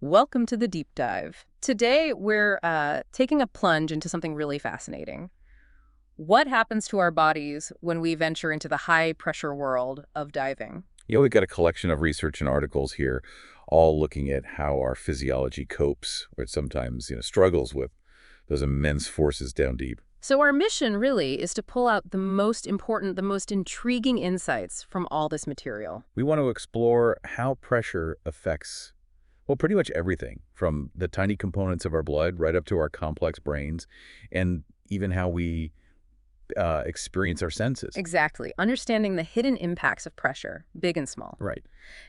Welcome to the deep dive. Today, we're taking a plunge into something really fascinating. What happens to our bodies when we venture into the high-pressure world of diving? We've got a collection of research and articles here, all looking at how our physiology copes, or it sometimes, struggles with those immense forces down deep. So our mission, really, is to pull out the most important, the most intriguing insights from all this material. We want to explore how pressure affects, well, pretty much everything, from the tiny components of our blood right up to our complex brains, and even how we experience our senses. Exactly. Understanding the hidden impacts of pressure, big and small. Right.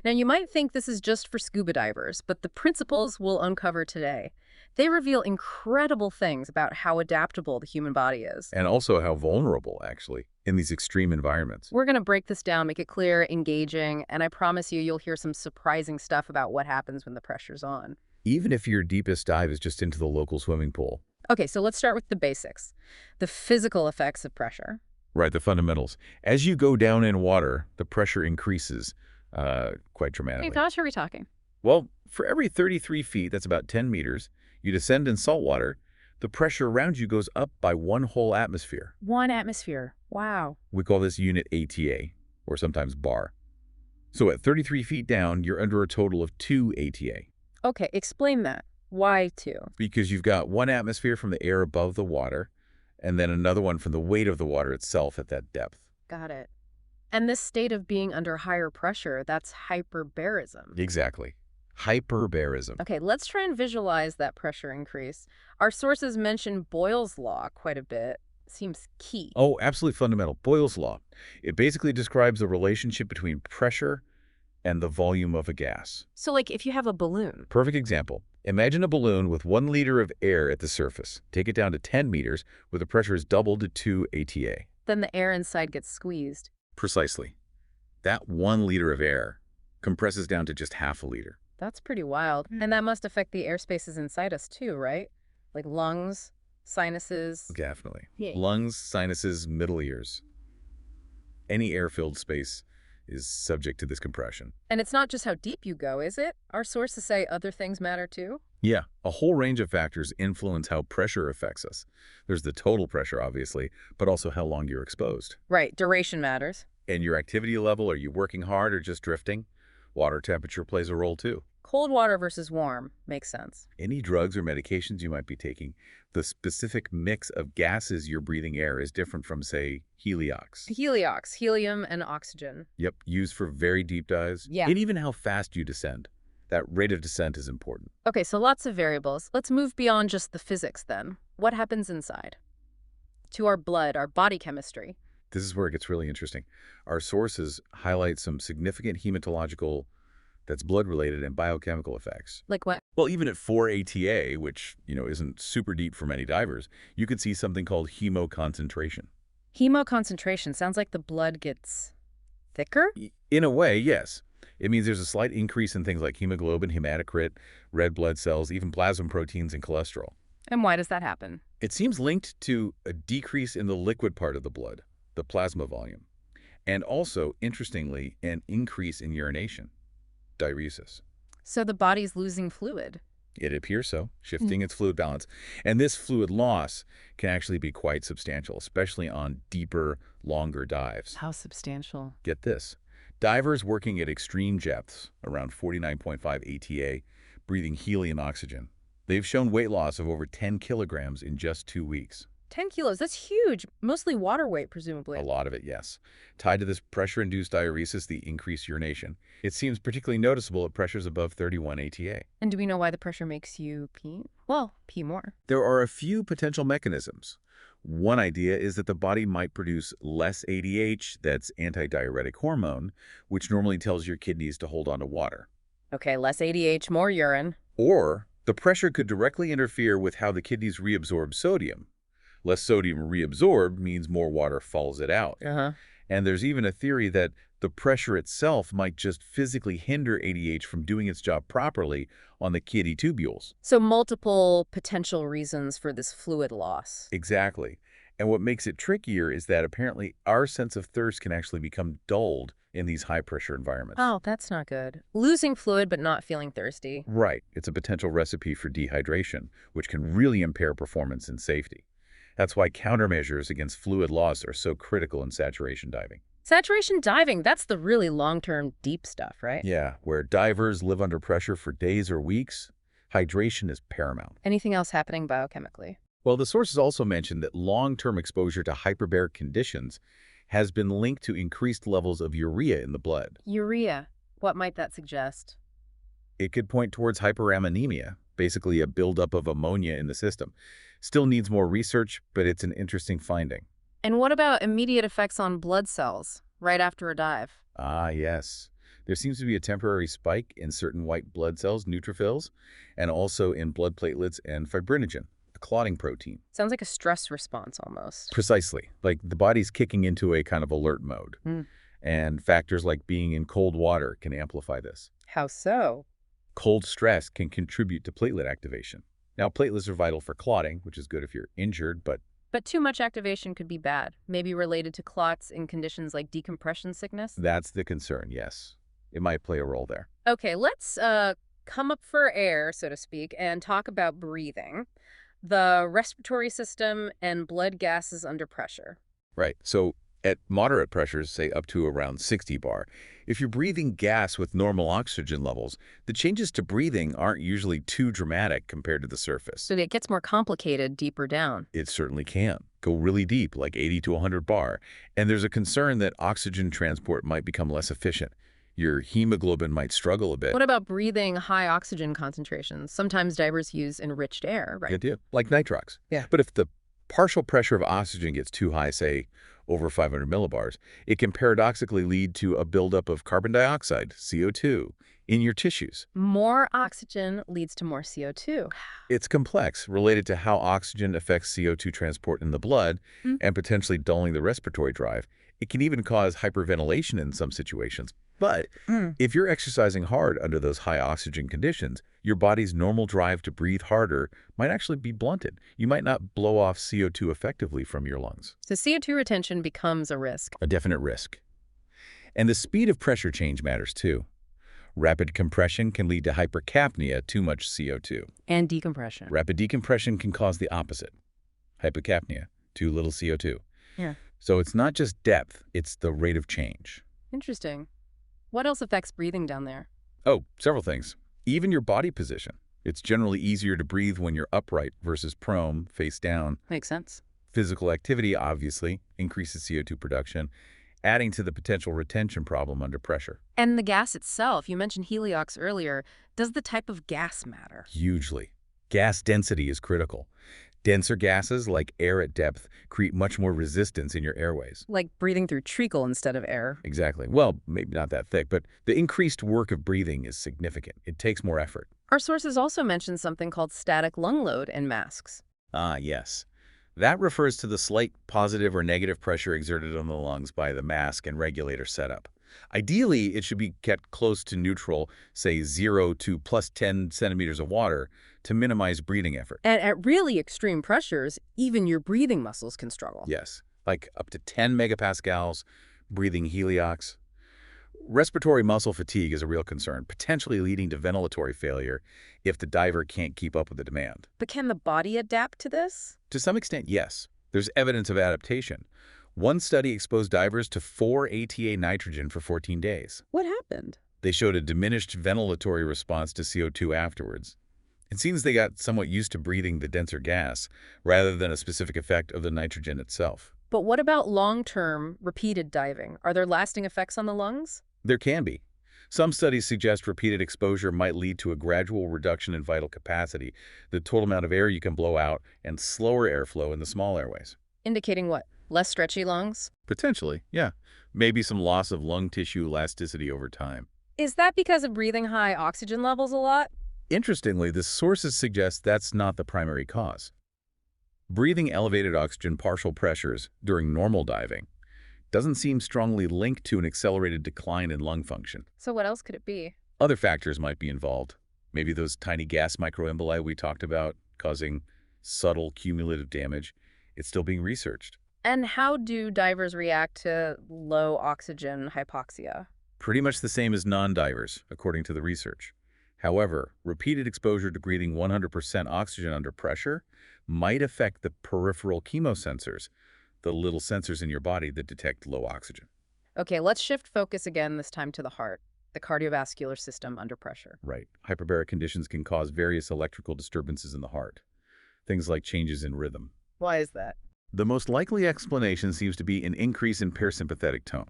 Now, you might think this is just for scuba divers, but the principles we'll uncover today, they reveal incredible things about how adaptable the human body is. And also how vulnerable, actually, in these extreme environments. We're going to break this down, make it clear, engaging, and I promise you'll hear some surprising stuff about what happens when the pressure's on. Even if your deepest dive is just into the local swimming pool. Okay, so let's start with the basics. The physical effects of pressure. Right, the fundamentals. As you go down in water, the pressure increases quite dramatically. How much are we talking? Well, for every 33 feet, that's about 10 meters, you descend in salt water, the pressure around you goes up by one whole atmosphere. 1 atmosphere. Wow. We call this unit ATA, or sometimes bar. So at 33 feet down, you're under a total of 2 ATA. Okay, explain that. Why 2? Because you've got 1 atmosphere from the air above the water, and then another one from the weight of the water itself at that depth. Got it. And this state of being under higher pressure, that's hyperbarism. Exactly. Hyperbarism. Okay, let's try and visualize that pressure increase. Our sources mention Boyle's law quite a bit. Seems key. Oh, absolutely fundamental. Boyle's law. It basically describes the relationship between pressure and the volume of a gas. So like if you have a balloon. Perfect example. Imagine a balloon with 1 liter of air at the surface. Take it down to 10 meters, where the pressure is doubled to 2 ATA. Then the air inside gets squeezed. Precisely. That 1 liter of air compresses down to just half a liter. That's pretty wild. And that must affect the air spaces inside us too, right? Like lungs, sinuses. Definitely. Yeah. Lungs, sinuses, middle ears. Any air-filled space is subject to this compression. And it's not just how deep you go, is it? Our sources say other things matter too? Yeah, a whole range of factors influence how pressure affects us. There's the total pressure, obviously, but also how long you're exposed. Right, duration matters. And your activity level, are you working hard or just drifting? Water temperature plays a role too. Cold water versus warm makes sense. Any drugs or medications you might be taking, the specific mix of gases you're breathing air is different from, say, heliox. Heliox, helium and oxygen. Yep, used for very deep dives. Yeah. And even how fast you descend. That rate of descent is important. Okay, so lots of variables. Let's move beyond just the physics then. What happens inside? To our blood, our body chemistry. This is where it gets really interesting. Our sources highlight some significant hematological, that's blood-related, and biochemical effects. Like what? Well, even at 4 ATA, which, isn't super deep for many divers, you could see something called hemoconcentration. Hemoconcentration sounds like the blood gets thicker? In a way, yes. It means there's a slight increase in things like hemoglobin, hematocrit, red blood cells, even plasma proteins and cholesterol. And why does that happen? It seems linked to a decrease in the liquid part of the blood, the plasma volume, and also, interestingly, an increase in urination, diuresis. So the body's losing fluid. It appears so, shifting its fluid balance. And this fluid loss can actually be quite substantial, especially on deeper, longer dives. How substantial? Get this. Divers working at extreme depths, around 49.5 ATA, breathing helium oxygen, they've shown weight loss of over 10 kilograms in just 2 weeks. 10 kilos, that's huge. Mostly water weight, presumably. A lot of it, yes. Tied to this pressure-induced diuresis, the increased urination, it seems particularly noticeable at pressures above 31 ATA. And do we know why the pressure makes you pee? Well, pee more. There are a few potential mechanisms. One idea is that the body might produce less ADH, that's antidiuretic hormone, which normally tells your kidneys to hold on to water. Okay, less ADH, more urine. Or the pressure could directly interfere with how the kidneys reabsorb sodium. Less sodium reabsorbed means more water falls it out. And there's even a theory that the pressure itself might just physically hinder ADH from doing its job properly on the kidney tubules. So multiple potential reasons for this fluid loss. Exactly. And what makes it trickier is that apparently our sense of thirst can actually become dulled in these high-pressure environments. Oh, that's not good. Losing fluid but not feeling thirsty. Right. It's a potential recipe for dehydration, which can really impair performance and safety. That's why countermeasures against fluid loss are so critical in saturation diving. Saturation diving, that's the really long-term deep stuff, right? Yeah, where divers live under pressure for days or weeks, hydration is paramount. Anything else happening biochemically? Well, the sources also mentioned that long-term exposure to hyperbaric conditions has been linked to increased levels of urea in the blood. Urea. What might that suggest? It could point towards hyperammonemia, basically a buildup of ammonia in the system. Still needs more research, but it's an interesting finding. And what about immediate effects on blood cells right after a dive? Ah, yes. There seems to be a temporary spike in certain white blood cells, neutrophils, and also in blood platelets and fibrinogen, a clotting protein. Sounds like a stress response almost. Precisely. Like the body's kicking into a kind of alert mode. And factors like being in cold water can amplify this. How so? Cold stress can contribute to platelet activation. Now, platelets are vital for clotting, which is good if you're injured, but Too much activation could be bad, maybe related to clots in conditions like decompression sickness? that's the concern, yes. It might play a role there. Okay, let's come up for air, so to speak, and talk about breathing, the respiratory system, and blood gases under pressure. Right. So at moderate pressures, say up to around 60 bar, if you're breathing gas with normal oxygen levels, the changes to breathing aren't usually too dramatic compared to the surface. So it gets more complicated deeper down. It certainly can. Go really deep, like 80 to 100 bar. And there's a concern that oxygen transport might become less efficient. Your hemoglobin might struggle a bit. What about breathing high oxygen concentrations? Sometimes divers use enriched air, right? Good deal. Like nitrox. Yeah. But if the partial pressure of oxygen gets too high, say over 500 millibars, it can paradoxically lead to a buildup of carbon dioxide, CO2, in your tissues. More oxygen leads to more CO2. It's complex, related to how oxygen affects CO2 transport in the blood and potentially dulling the respiratory drive. It can even cause hyperventilation in some situations. But if you're exercising hard under those high oxygen conditions, your body's normal drive to breathe harder might actually be blunted. You might not blow off CO2 effectively from your lungs. So CO2 retention becomes a risk. A definite risk. And the speed of pressure change matters too. Rapid compression can lead to hypercapnia, too much CO2. And decompression. Rapid decompression can cause the opposite. Hypocapnia, too little CO2. Yeah. So it's not just depth, it's the rate of change. Interesting. What else affects breathing down there? Oh, several things. Even your body position. It's generally easier to breathe when you're upright versus prone, face down. Makes sense. Physical activity, obviously, increases CO2 production, adding to the potential retention problem under pressure. And the gas itself, you mentioned heliox earlier. Does the type of gas matter? Hugely. Gas density is critical. Denser gases, like air at depth, create much more resistance in your airways. Like breathing through treacle instead of air. Exactly. Well, maybe not that thick, but the increased work of breathing is significant. It takes more effort. Our sources also mention something called static lung load in masks. Ah, yes. That refers to the slight positive or negative pressure exerted on the lungs by the mask and regulator setup. Ideally, it should be kept close to neutral, say 0 to plus 10 centimeters of water, to minimize breathing effort. And at really extreme pressures, even your breathing muscles can struggle. Yes, like up to 10 megapascals, breathing heliox. Respiratory muscle fatigue is a real concern, potentially leading to ventilatory failure if the diver can't keep up with the demand. But can the body adapt to this? To some extent, yes. There's evidence of adaptation. One study exposed divers to 4 ATA nitrogen for 14 days. What happened? They showed a diminished ventilatory response to CO2 afterwards. It seems they got somewhat used to breathing the denser gas, rather than a specific effect of the nitrogen itself. But what about long-term, repeated diving? Are there lasting effects on the lungs? There can be. Some studies suggest repeated exposure might lead to a gradual reduction in vital capacity, the total amount of air you can blow out, and slower airflow in the small airways. Indicating what? Less stretchy lungs? Potentially, yeah. Maybe some loss of lung tissue elasticity over time. Is that because of breathing high oxygen levels a lot? Interestingly, the sources suggest that's not the primary cause. Breathing elevated oxygen partial pressures during normal diving doesn't seem strongly linked to an accelerated decline in lung function. So what else could it be? Other factors might be involved. Maybe those tiny gas microemboli we talked about causing subtle cumulative damage. It's still being researched. And how do divers react to low oxygen hypoxia? Pretty much the same as non-divers, according to the research. However, repeated exposure to breathing 100% oxygen under pressure might affect the peripheral chemosensors, the little sensors in your body that detect low oxygen. Okay, let's shift focus again, this time to the heart, the cardiovascular system under pressure. Right. Hyperbaric conditions can cause various electrical disturbances in the heart, things like changes in rhythm. Why is that? The most likely explanation seems to be an increase in parasympathetic tone.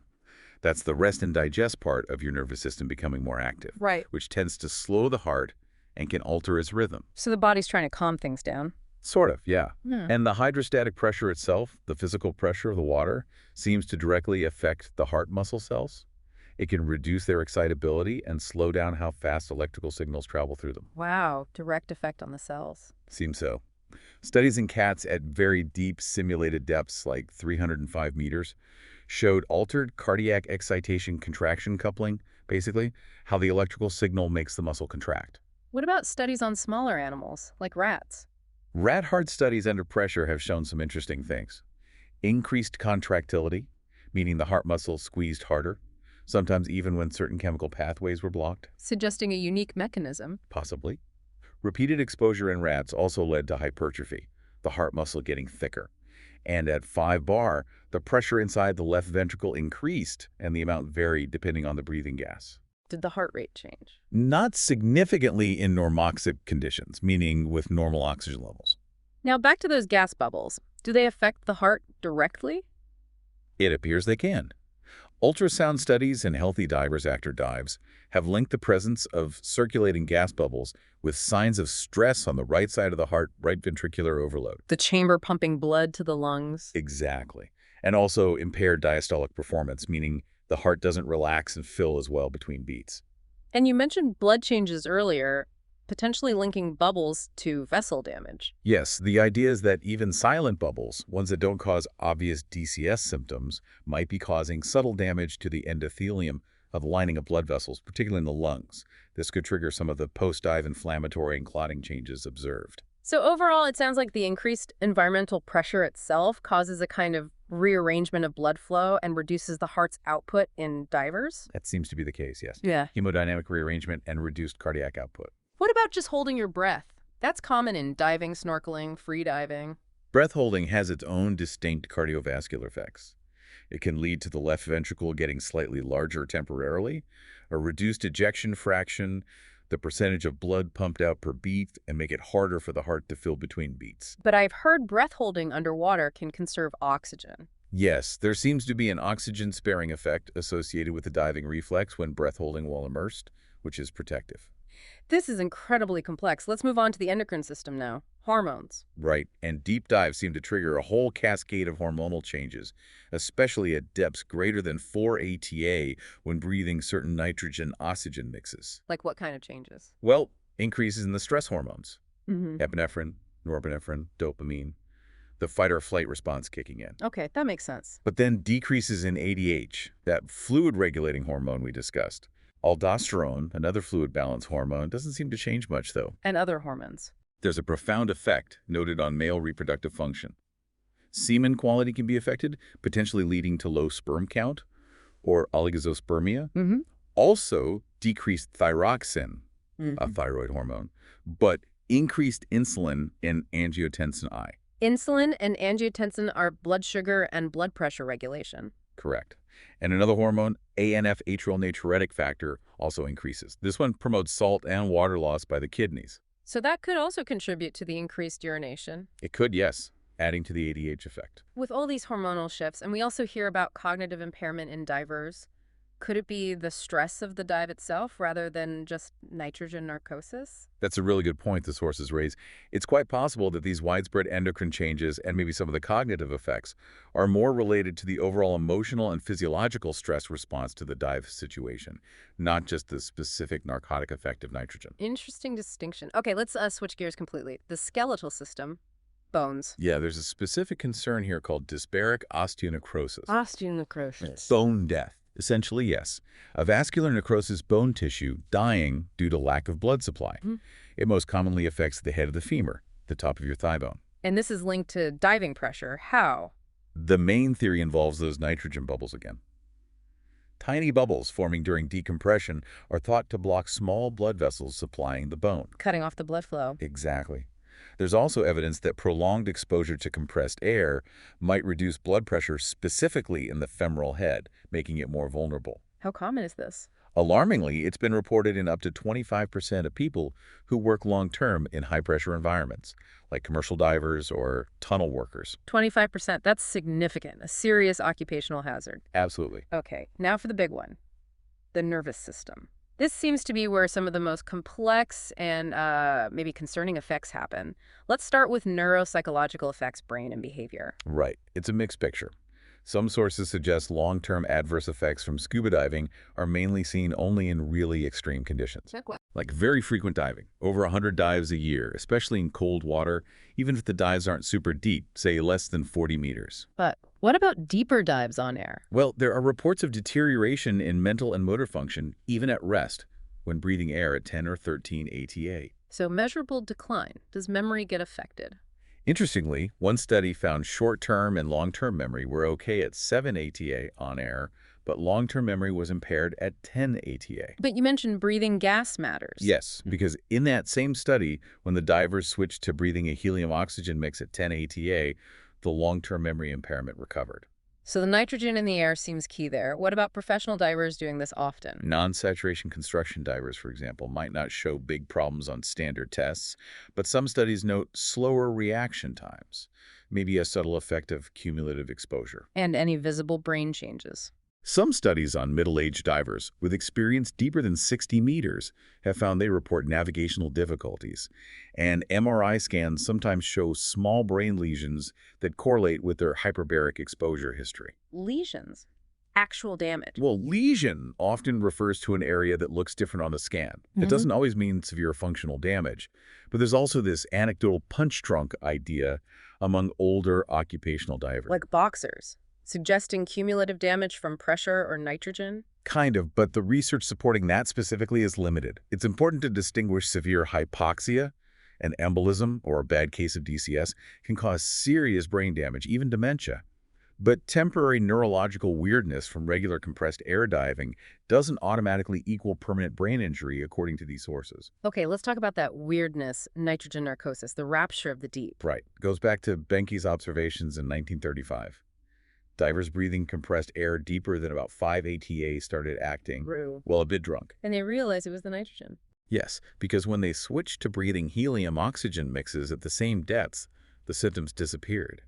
That's the rest and digest part of your nervous system becoming more active, Right. which tends to slow the heart and can alter its rhythm. So the body's trying to calm things down. Sort of, yeah. Hmm. And the hydrostatic pressure itself, the physical pressure of the water, seems to directly affect the heart muscle cells. It can reduce their excitability and slow down how fast electrical signals travel through them. Wow, direct effect on the cells. Seems so. Studies in cats at very deep simulated depths, like 305 meters, showed altered cardiac excitation-contraction coupling, basically, how the electrical signal makes the muscle contract. What about studies on smaller animals, like rats? Rat heart studies under pressure have shown some interesting things. Increased contractility, meaning the heart muscle squeezed harder, sometimes even when certain chemical pathways were blocked. Suggesting a unique mechanism. Possibly. Repeated exposure in rats also led to hypertrophy, the heart muscle getting thicker. And at 5 bar, the pressure inside the left ventricle increased, and the amount varied depending on the breathing gas. Did the heart rate change? Not significantly in normoxic conditions, meaning with normal oxygen levels. Now back to those gas bubbles. Do they affect the heart directly? It appears they can. Ultrasound studies in healthy divers after dives have linked the presence of circulating gas bubbles with signs of stress on the right side of the heart, right ventricular overload. The chamber pumping blood to the lungs. Exactly. And also impaired diastolic performance, meaning the heart doesn't relax and fill as well between beats. And you mentioned blood changes earlier, potentially linking bubbles to vessel damage. Yes, the idea is that even silent bubbles, ones that don't cause obvious DCS symptoms, might be causing subtle damage to the endothelium of the lining of blood vessels, particularly in the lungs. This could trigger some of the post-dive inflammatory and clotting changes observed. So overall, it sounds like the increased environmental pressure itself causes a kind of rearrangement of blood flow and reduces the heart's output in divers? That seems to be the case, yes. Yeah. Hemodynamic rearrangement and reduced cardiac output. What about just holding your breath? That's common in diving, snorkeling, free diving. Breath holding has its own distinct cardiovascular effects. It can lead to the left ventricle getting slightly larger temporarily, a reduced ejection fraction, the percentage of blood pumped out per beat, and make it harder for the heart to fill between beats. But I've heard breath holding underwater can conserve oxygen. Yes, there seems to be an oxygen-sparing effect associated with the diving reflex when breath holding while immersed, which is protective. This is incredibly complex. Let's move on to the endocrine system now. Hormones. Right, and deep dives seem to trigger a whole cascade of hormonal changes, especially at depths greater than 4 ATA when breathing certain nitrogen-oxygen mixes. Like what kind of changes? Well, increases in the stress hormones. Mm-hmm. Epinephrine, norepinephrine, dopamine, the fight-or-flight response kicking in. Okay, that makes sense. But then decreases in ADH, that fluid-regulating hormone we discussed. Aldosterone, another fluid balance hormone, doesn't seem to change much, though. And other hormones. There's a profound effect noted on male reproductive function. Semen quality can be affected, potentially leading to low sperm count or oligospermia. Mm-hmm. Also, decreased thyroxine, a thyroid hormone, but increased insulin and angiotensin I. Insulin and angiotensin are blood sugar and blood pressure regulation. Correct. And another hormone, ANF atrial natriuretic factor, also increases. This one promotes salt and water loss by the kidneys. So that could also contribute to the increased urination. It could, yes, adding to the ADH effect. With all these hormonal shifts, and we also hear about cognitive impairment in divers, could it be the stress of the dive itself rather than just nitrogen narcosis? That's a really good point the sources raise. It's quite possible that these widespread endocrine changes and maybe some of the cognitive effects are more related to the overall emotional and physiological stress response to the dive situation, not just the specific narcotic effect of nitrogen. Interesting distinction. Okay, let's switch gears completely. The skeletal system, bones. Yeah, there's a specific concern here called dysbaric osteonecrosis. Osteonecrosis. Bone death. Essentially, yes. A vascular necrosis bone tissue dying due to lack of blood supply. It most commonly affects the head of the femur, the top of your thigh bone. And this is linked to diving pressure. How? The main theory involves those nitrogen bubbles again. Tiny bubbles forming during decompression are thought to block small blood vessels supplying the bone. Cutting off the blood flow. Exactly. There's also evidence that prolonged exposure to compressed air might reduce blood pressure specifically in the femoral head, making it more vulnerable. How common is this? Alarmingly, it's been reported in up to 25% of people who work long-term in high-pressure environments, like commercial divers or tunnel workers. 25%, that's significant, a serious occupational hazard. Absolutely. Okay, now for the big one, the nervous system. This seems to be where some of the most complex and maybe concerning effects happen. Let's start with neuropsychological effects, brain and behavior. Right. It's a mixed picture. Some sources suggest long-term adverse effects from scuba diving are mainly seen only in really extreme conditions. Like very frequent diving, over 100 dives a year, especially in cold water, even if the dives aren't super deep, say less than 40 meters. But what about deeper dives on air? Well, there are reports of deterioration in mental and motor function, even at rest, when breathing air at 10 or 13 ATA. So measurable decline. Does memory get affected? Interestingly, one study found short-term and long-term memory were okay at 7 ATA on air, but long-term memory was impaired at 10 ATA. But you mentioned breathing gas matters. Yes, because in that same study, when the divers switched to breathing a helium-oxygen mix at 10 ATA, the long-term memory impairment recovered. So the nitrogen in the air seems key there. What about professional divers doing this often? Non-saturation construction divers, for example, might not show big problems on standard tests, but some studies note slower reaction times, maybe a subtle effect of cumulative exposure. And any visible brain changes. Some studies on middle-aged divers with experience deeper than 60 meters have found they report navigational difficulties, and MRI scans sometimes show small brain lesions that correlate with their hyperbaric exposure history. Lesions? Actual damage? Well, lesion often refers to an area that looks different on the scan. It doesn't always mean severe functional damage, but there's also this anecdotal punch drunk idea among older occupational divers. Like boxers? Suggesting cumulative damage from pressure or nitrogen? Kind of, but the research supporting that specifically is limited. It's important to distinguish severe hypoxia, an embolism, or a bad case of DCS, can cause serious brain damage, even dementia. But temporary neurological weirdness from regular compressed air diving doesn't automatically equal permanent brain injury, according to these sources. Okay, let's talk about that weirdness, nitrogen narcosis, the rapture of the deep. Right. Goes back to Benke's observations in 1935. Divers breathing compressed air deeper than about 5 ATA started acting, well, a bit drunk. And they realized it was the nitrogen. Yes, because when they switched to breathing helium-oxygen mixes at the same depths, the symptoms disappeared.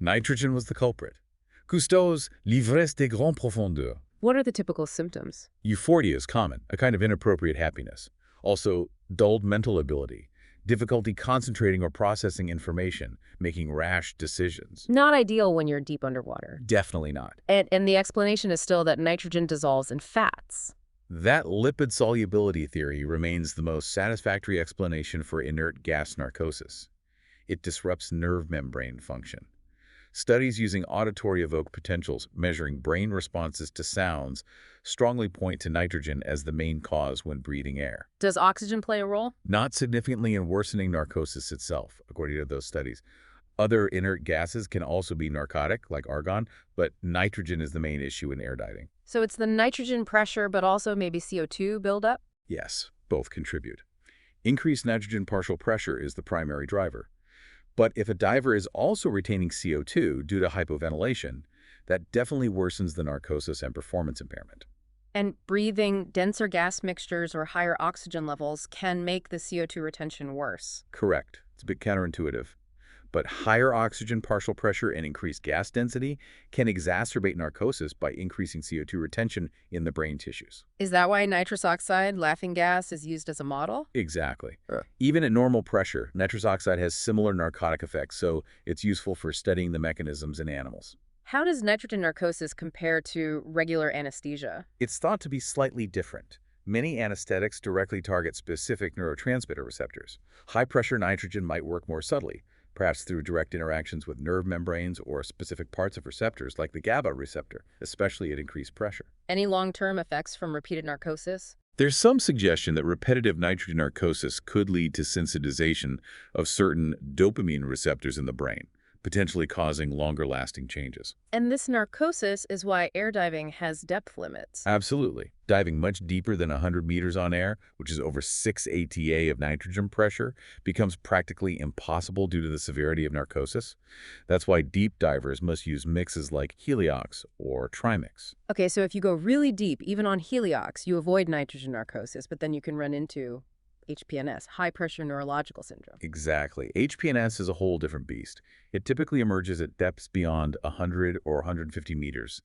Nitrogen was the culprit. Cousteau's l'ivresse des grandes profondeurs. What are the typical symptoms? Euphoria is common, a kind of inappropriate happiness. Also, dulled mental ability, difficulty concentrating or processing information, making rash decisions. Not ideal when you're deep underwater. Definitely not. And the explanation is still that nitrogen dissolves in fats. That lipid solubility theory remains the most satisfactory explanation for inert gas narcosis. It disrupts nerve membrane function. Studies using auditory evoked potentials measuring brain responses to sounds strongly point to nitrogen as the main cause when breathing air. Does oxygen play a role? Not significantly in worsening narcosis itself, according to those studies. Other inert gases can also be narcotic, like argon, but nitrogen is the main issue in air diving. So it's the nitrogen pressure, but also maybe CO2 buildup? Yes, both contribute. Increased nitrogen partial pressure is the primary driver. But if a diver is also retaining CO2 due to hypoventilation, that definitely worsens the narcosis and performance impairment. And breathing denser gas mixtures or higher oxygen levels can make the CO2 retention worse. Correct. It's a bit counterintuitive. But higher oxygen partial pressure and increased gas density can exacerbate narcosis by increasing CO2 retention in the brain tissues. Is that why nitrous oxide, laughing gas, is used as a model? Exactly. Even at normal pressure, nitrous oxide has similar narcotic effects, so it's useful for studying the mechanisms in animals. How does nitrogen narcosis compare to regular anesthesia? It's thought to be slightly different. Many anesthetics directly target specific neurotransmitter receptors. High-pressure nitrogen might work more subtly, perhaps through direct interactions with nerve membranes or specific parts of receptors like the GABA receptor, especially at increased pressure. Any long-term effects from repeated narcosis? There's some suggestion that repetitive nitrogen narcosis could lead to sensitization of certain dopamine receptors in the brain, potentially causing longer-lasting changes. And this narcosis is why air diving has depth limits. Absolutely. Diving much deeper than 100 meters on air, which is over 6 ATA of nitrogen pressure, becomes practically impossible due to the severity of narcosis. That's why deep divers must use mixes like heliox or trimix. Okay, so if you go really deep, even on heliox, you avoid nitrogen narcosis, but then you can run into HPNS, high-pressure neurological syndrome. Exactly. HPNS is a whole different beast. It typically emerges at depths beyond 100 or 150 meters,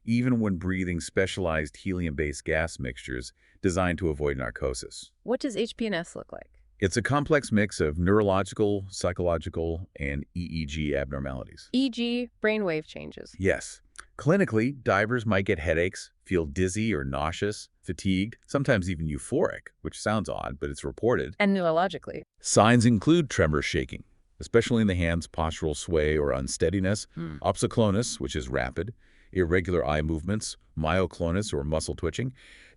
even when breathing specialized helium-based gas mixtures designed to avoid narcosis. What does HPNS look like? It's a complex mix of neurological, psychological, and EEG abnormalities. E.g., brainwave changes. Yes. Clinically, divers might get headaches, feel dizzy or nauseous, fatigued, sometimes even euphoric, which sounds odd, but it's reported. And neurologically. Signs include tremor shaking, especially in the hands, postural sway or unsteadiness, opsoclonus, which is rapid, irregular eye movements, myoclonus or muscle twitching,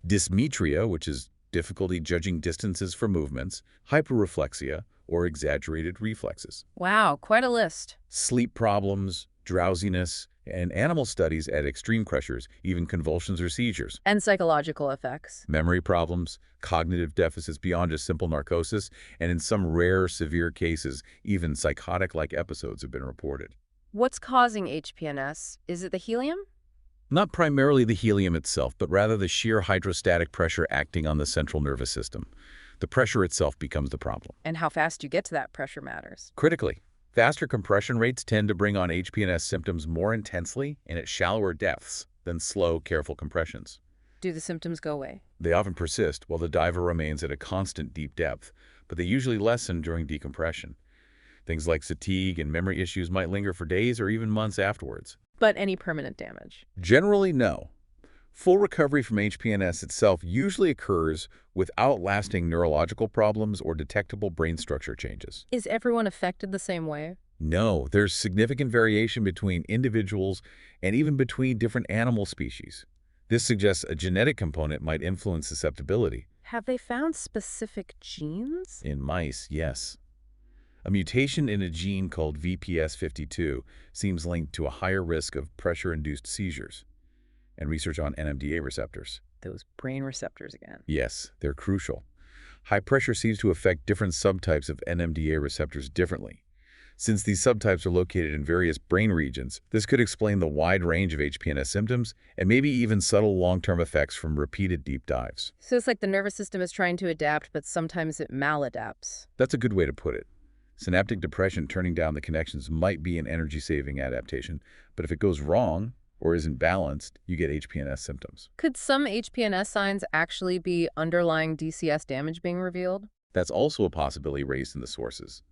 dysmetria, which is difficulty judging distances for movements, hyperreflexia, or exaggerated reflexes. Wow, quite a list. Sleep problems, drowsiness, and animal studies at extreme pressures, even convulsions or seizures. And psychological effects. Memory problems, cognitive deficits beyond just simple narcosis, and in some rare, severe cases, even psychotic-like episodes have been reported. What's causing HPNS? Is it the helium? Not primarily the helium itself, but rather the sheer hydrostatic pressure acting on the central nervous system. The pressure itself becomes the problem. And how fast you get to that pressure matters. Critically, faster compression rates tend to bring on HPNS symptoms more intensely and at shallower depths than slow, careful compressions. Do the symptoms go away? They often persist while the diver remains at a constant deep depth, but they usually lessen during decompression. Things like fatigue and memory issues might linger for days or even months afterwards. But any permanent damage? Generally, no. Full recovery from HPNS itself usually occurs without lasting neurological problems or detectable brain structure changes. Is everyone affected the same way? No, there's significant variation between individuals and even between different animal species. This suggests a genetic component might influence susceptibility. Have they found specific genes? In mice, yes. A mutation in a gene called VPS52 seems linked to a higher risk of pressure-induced seizures. And research on NMDA receptors. Those brain receptors again. Yes, they're crucial. High pressure seems to affect different subtypes of NMDA receptors differently. Since these subtypes are located in various brain regions, this could explain the wide range of HPNS symptoms and maybe even subtle long-term effects from repeated deep dives. So it's like the nervous system is trying to adapt, but sometimes it maladapts. That's a good way to put it. Synaptic depression turning down the connections might be an energy-saving adaptation, but if it goes wrong or isn't balanced, you get HPNS symptoms. Could some HPNS signs actually be underlying DCS damage being revealed? That's also a possibility raised in the sources.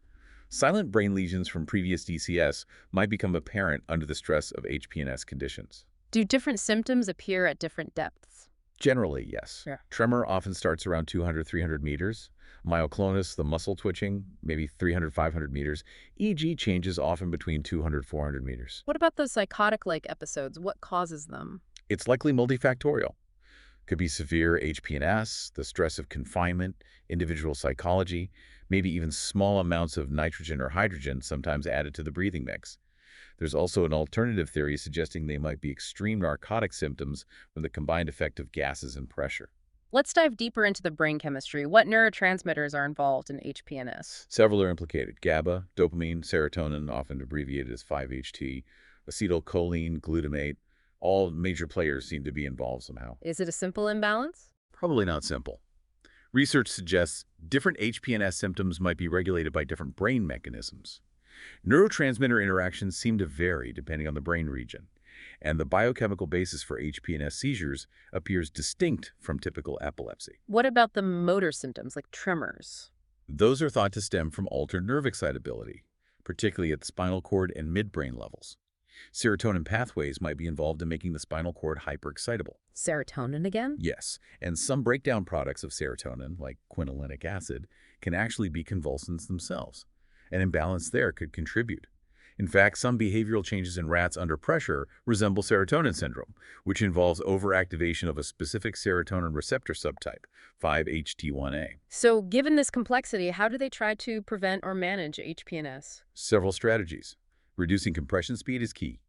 Silent brain lesions from previous DCS might become apparent under the stress of HPNS conditions. Do different symptoms appear at different depths? Generally, yes. Yeah. Tremor often starts around 200, 300 meters. Myoclonus, the muscle twitching, maybe 300, 500 meters. EG changes often between 200, 400 meters. What about those psychotic-like episodes? What causes them? It's likely multifactorial. Could be severe HPNS, the stress of confinement, individual psychology, maybe even small amounts of nitrogen or hydrogen sometimes added to the breathing mix. There's also an alternative theory suggesting they might be extreme narcotic symptoms from the combined effect of gases and pressure. Let's dive deeper into the brain chemistry. What neurotransmitters are involved in HPNS? Several are implicated: GABA, dopamine, serotonin, often abbreviated as 5-HT, acetylcholine, glutamate. All major players seem to be involved somehow. Is it a simple imbalance? Probably not simple. Research suggests different HPNS symptoms might be regulated by different brain mechanisms. Neurotransmitter interactions seem to vary depending on the brain region, and the biochemical basis for HPNS seizures appears distinct from typical epilepsy. What about the motor symptoms, like tremors? Those are thought to stem from altered nerve excitability, particularly at the spinal cord and midbrain levels. Serotonin pathways might be involved in making the spinal cord hyperexcitable. Serotonin again? Yes, and some breakdown products of serotonin, like quinolinic acid, can actually be convulsants themselves. An imbalance there could contribute. In fact, some behavioral changes in rats under pressure resemble serotonin syndrome, which involves overactivation of a specific serotonin receptor subtype, 5-HT1A. So, given this complexity, how do they try to prevent or manage HPNS? Several strategies. Reducing compression speed is key.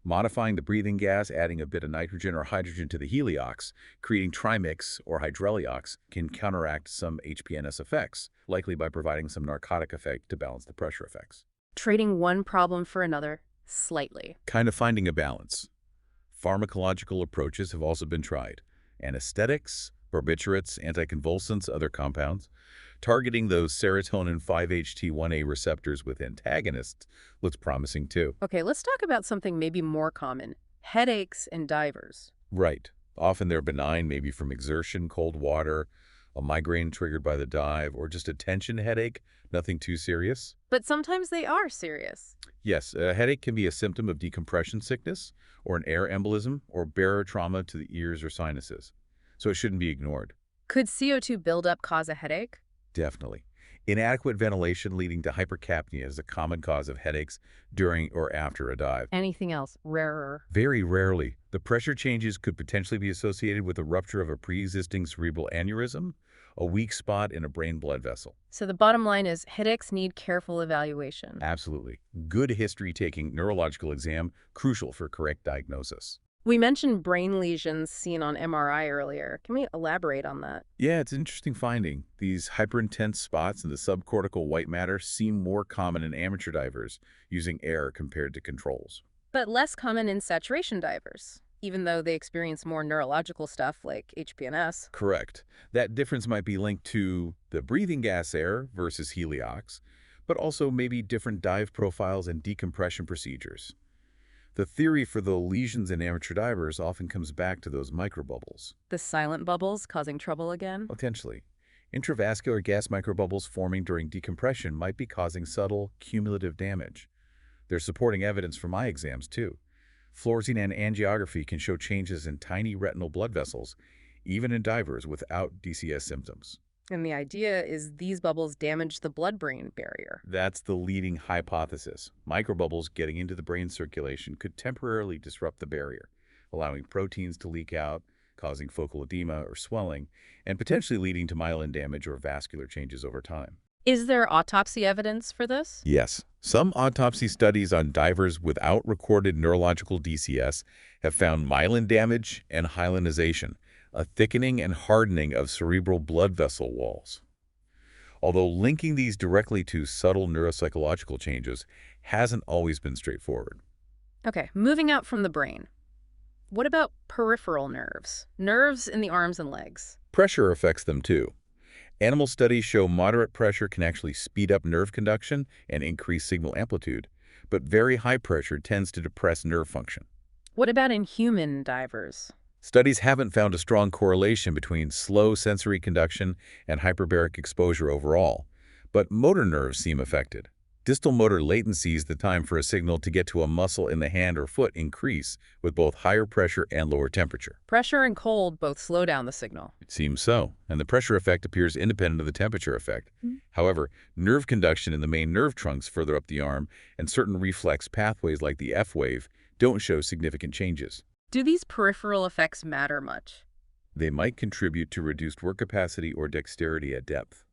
Modifying the breathing gas, adding a bit of nitrogen or hydrogen to the heliox, creating trimix or hydreliox can counteract some HPNS effects, likely by providing some narcotic effect to balance the pressure effects. Trading one problem for another, slightly. Kind of finding a balance. Pharmacological approaches have also been tried. Anesthetics, barbiturates, anticonvulsants, other compounds. Targeting those serotonin 5-HT1A receptors with antagonists looks promising too. Okay, let's talk about something maybe more common. Headaches and divers. Right. Often they're benign, maybe from exertion, cold water, a migraine triggered by the dive, or just a tension headache, nothing too serious. But sometimes they are serious. Yes, a headache can be a symptom of decompression sickness, or an air embolism, or bearer trauma to the ears or sinuses. So it shouldn't be ignored. Could CO2 buildup cause a headache? Definitely. Inadequate ventilation leading to hypercapnia is a common cause of headaches during or after a dive. Anything else rarer? Very rarely, the pressure changes could potentially be associated with a rupture of a pre-existing cerebral aneurysm, a weak spot in a brain blood vessel. So the bottom line is headaches need careful evaluation. Absolutely. Good history-taking neurological exam, crucial for correct diagnosis. We mentioned brain lesions seen on MRI earlier. Can we elaborate on that? Yeah, it's an interesting finding. These hyperintense spots in the subcortical white matter seem more common in amateur divers using air compared to controls. But less common in saturation divers, even though they experience more neurological stuff like HPNS. Correct. That difference might be linked to the breathing gas air versus heliox, but also maybe different dive profiles and decompression procedures. The theory for the lesions in amateur divers often comes back to those microbubbles. The silent bubbles causing trouble again? Potentially. Intravascular gas microbubbles forming during decompression might be causing subtle, cumulative damage. There's supporting evidence from my exams, too. Fluorescein and angiography can show changes in tiny retinal blood vessels, even in divers without DCS symptoms. And the idea is these bubbles damage the blood-brain barrier. That's the leading hypothesis. Microbubbles getting into the brain circulation could temporarily disrupt the barrier, allowing proteins to leak out, causing focal edema or swelling, and potentially leading to myelin damage or vascular changes over time. Is there autopsy evidence for this? Yes. Some autopsy studies on divers without recorded neurological DCS have found myelin damage and hyalinization, a thickening and hardening of cerebral blood vessel walls. Although linking these directly to subtle neuropsychological changes hasn't always been straightforward. Okay, moving out from the brain. What about peripheral nerves? Nerves in the arms and legs. Pressure affects them too. Animal studies show moderate pressure can actually speed up nerve conduction and increase signal amplitude, but very high pressure tends to depress nerve function. What about in human divers? Studies haven't found a strong correlation between slow sensory conduction and hyperbaric exposure overall, but motor nerves seem affected. Distal motor latencies, the time for a signal to get to a muscle in the hand or foot, increase with both higher pressure and lower temperature. Pressure and cold both slow down the signal. It seems so, and the pressure effect appears independent of the temperature effect. However, nerve conduction in the main nerve trunks further up the arm and certain reflex pathways like the F wave don't show significant changes. Do these peripheral effects matter much? They might contribute to reduced work capacity or dexterity at depth.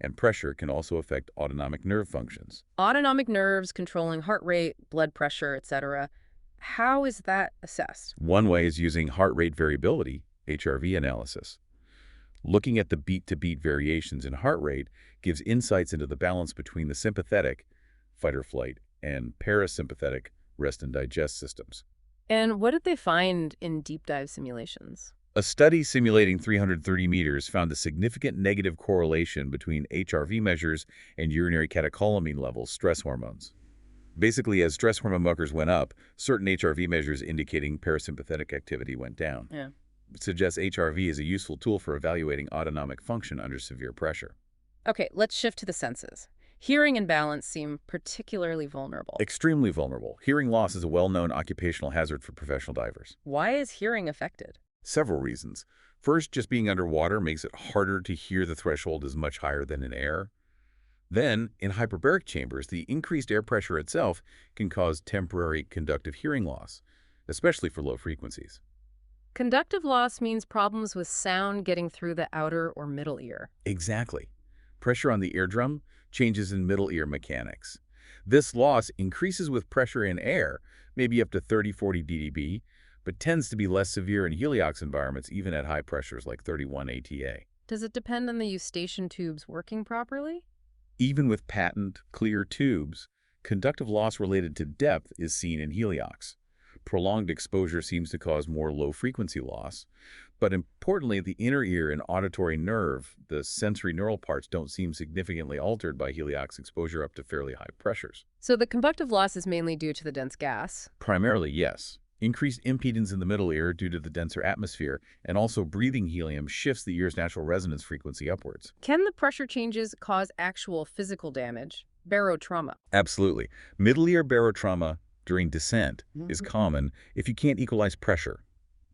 And pressure can also affect autonomic nerve functions. Autonomic nerves controlling heart rate, blood pressure, etc. How is that assessed? One way is using heart rate variability, HRV analysis. Looking at the beat-to-beat variations in heart rate gives insights into the balance between the sympathetic, fight or flight, and parasympathetic, rest and digest systems. And what did they find in deep dive simulations? A study simulating 330 meters found a significant negative correlation between HRV measures and urinary catecholamine levels, stress hormones. Basically, as stress hormone markers went up, certain HRV measures indicating parasympathetic activity went down. It suggests HRV is a useful tool for evaluating autonomic function under severe pressure. Okay, let's shift to the senses. Hearing and balance seem particularly vulnerable. Extremely vulnerable. Hearing loss is a well-known occupational hazard for professional divers. Why is hearing affected? Several reasons. First, just being underwater makes it harder to hear. The threshold is much higher than in air. Then, in hyperbaric chambers, the increased air pressure itself can cause temporary conductive hearing loss, especially for low frequencies. Conductive loss means problems with sound getting through the outer or middle ear. Exactly. Pressure on the eardrum, changes in middle ear mechanics. This loss increases with pressure in air, maybe up to 30-40 ddB, but tends to be less severe in heliox environments even at high pressures like 31 ATA. Does it depend on the eustachian tubes working properly? Even with patent, clear tubes, conductive loss related to depth is seen in heliox. Prolonged exposure seems to cause more low-frequency loss, but importantly, the inner ear and auditory nerve, the sensory neural parts, don't seem significantly altered by heliox exposure up to fairly high pressures. So the conductive loss is mainly due to the dense gas? Primarily, yes. Increased impedance in the middle ear due to the denser atmosphere, and also breathing helium shifts the ear's natural resonance frequency upwards. Can the pressure changes cause actual physical damage, barotrauma? Absolutely. Middle ear barotrauma during descent is common if you can't equalize pressure.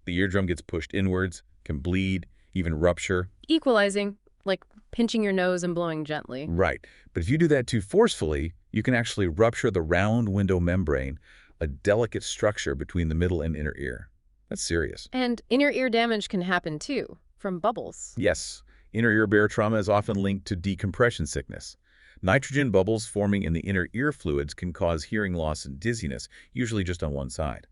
The eardrum gets pushed inwards, can bleed, even rupture. Equalizing, like pinching your nose and blowing gently. Right. But if you do that too forcefully, you can actually rupture the round window membrane, a delicate structure between the middle and inner ear. That's serious. And inner ear damage can happen too, from bubbles. Yes. Inner ear barotrauma is often linked to decompression sickness. Nitrogen bubbles forming in the inner ear fluids can cause hearing loss and dizziness, usually just on one side.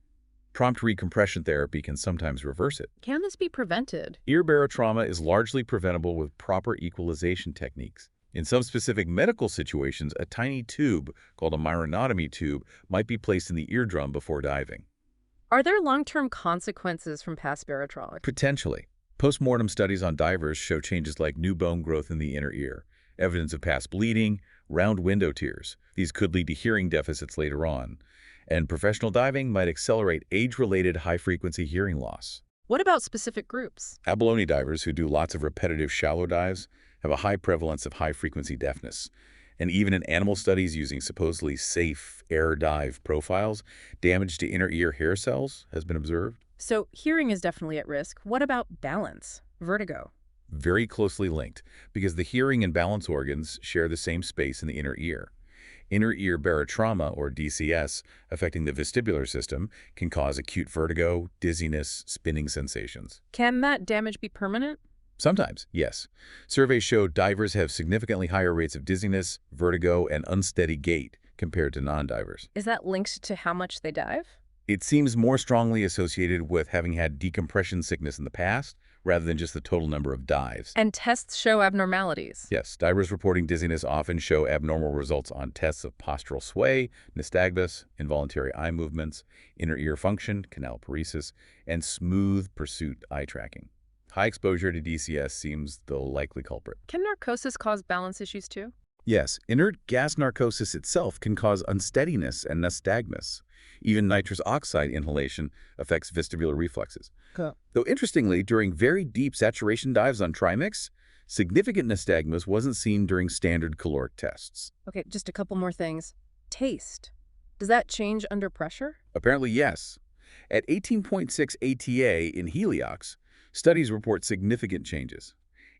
Prompt recompression therapy can sometimes reverse it. Can this be prevented? Ear barotrauma is largely preventable with proper equalization techniques. In some specific medical situations, a tiny tube called a myronotomy tube might be placed in the eardrum before diving. Are there long-term consequences from past barotrauma? Potentially. Post-mortem studies on divers show changes like new bone growth in the inner ear, evidence of past bleeding, round window tears. These could lead to hearing deficits later on. And professional diving might accelerate age-related high-frequency hearing loss. What about specific groups? Abalone divers who do lots of repetitive shallow dives have a high prevalence of high-frequency deafness. And even in animal studies using supposedly safe air dive profiles, damage to inner ear hair cells has been observed. So hearing is definitely at risk. What about balance? Vertigo? Very closely linked, because the hearing and balance organs share the same space in the inner ear. Inner ear barotrauma, or DCS, affecting the vestibular system, can cause acute vertigo, dizziness, spinning sensations. Can that damage be permanent? Sometimes, yes. Surveys show divers have significantly higher rates of dizziness, vertigo, and unsteady gait compared to non-divers. Is that linked to how much they dive? It seems more strongly associated with having had decompression sickness in the past, rather than just the total number of dives. And tests show abnormalities? Yes, divers reporting dizziness often show abnormal results on tests of postural sway, nystagmus, involuntary eye movements, inner ear function, canal paresis, and smooth pursuit eye tracking. High exposure to DCS seems the likely culprit. Can narcosis cause balance issues too? Yes, inert gas narcosis itself can cause unsteadiness and nystagmus. Even nitrous oxide inhalation affects vestibular reflexes. Though interestingly, during very deep saturation dives on trimix, significant nystagmus wasn't seen during standard caloric tests. Okay, just a couple more things. Taste. Does that change under pressure? Apparently, yes. At 18.6 ATA in heliox, studies report significant changes.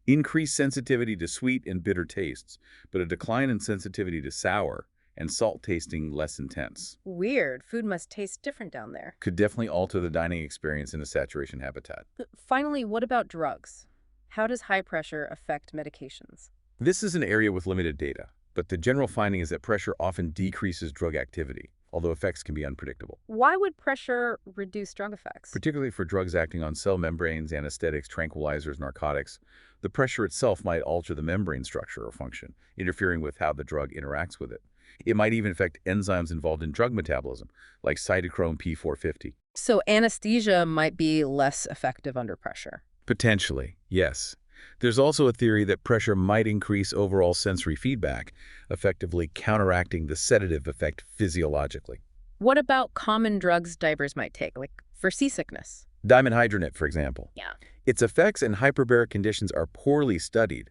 Increased sensitivity to sweet and bitter tastes, but a decline in sensitivity to sour, and salt tasting less intense. Weird. Food must taste different down there. Could definitely alter the dining experience in a saturation habitat. Finally, what about drugs? How does high pressure affect medications? This is an area with limited data, but the general finding is that pressure often decreases drug activity, although effects can be unpredictable. Why would pressure reduce drug effects? Particularly for drugs acting on cell membranes, anesthetics, tranquilizers, narcotics, the pressure itself might alter the membrane structure or function, interfering with how the drug interacts with it. It might even affect enzymes involved in drug metabolism, like cytochrome P450. So anesthesia might be less effective under pressure. Potentially, yes. There's also a theory that pressure might increase overall sensory feedback, effectively counteracting the sedative effect physiologically. What about common drugs divers might take, like for seasickness? Dimenhydrinate, for example. Yeah. Its effects in hyperbaric conditions are poorly studied,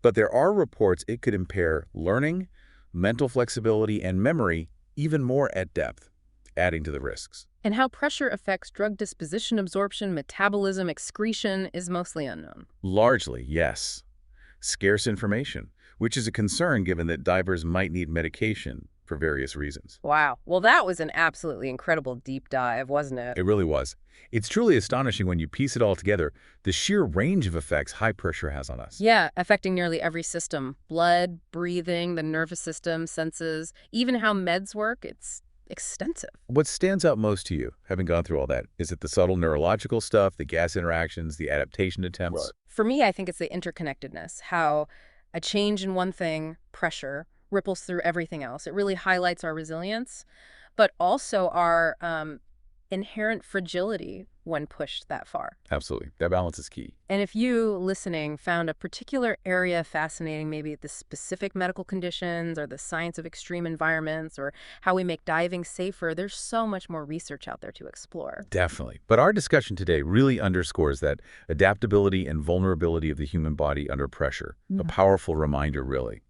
but there are reports it could impair learning, mental flexibility, and memory even more at depth, adding to the risks. And how pressure affects drug disposition, absorption, metabolism, excretion is mostly unknown. Largely, yes. Scarce information, which is a concern given that divers might need medication, for various reasons. Wow. Well, that was an absolutely incredible deep dive, wasn't it? It really was. It's truly astonishing when you piece it all together, the sheer range of effects high pressure has on us. Yeah, affecting nearly every system. Blood, breathing, the nervous system, senses, even how meds work. It's extensive. What stands out most to you, having gone through all that? Is it the subtle neurological stuff, the gas interactions, the adaptation attempts? For me, I think it's the interconnectedness, how a change in one thing, pressure, ripples through everything else. It really highlights our resilience, but also our inherent fragility when pushed that far. Absolutely. That balance is key. And if you, listening, found a particular area fascinating, maybe the specific medical conditions or the science of extreme environments or how we make diving safer, there's so much more research out there to explore. Definitely. But our discussion today really underscores that adaptability and vulnerability of the human body under pressure. A powerful reminder, really.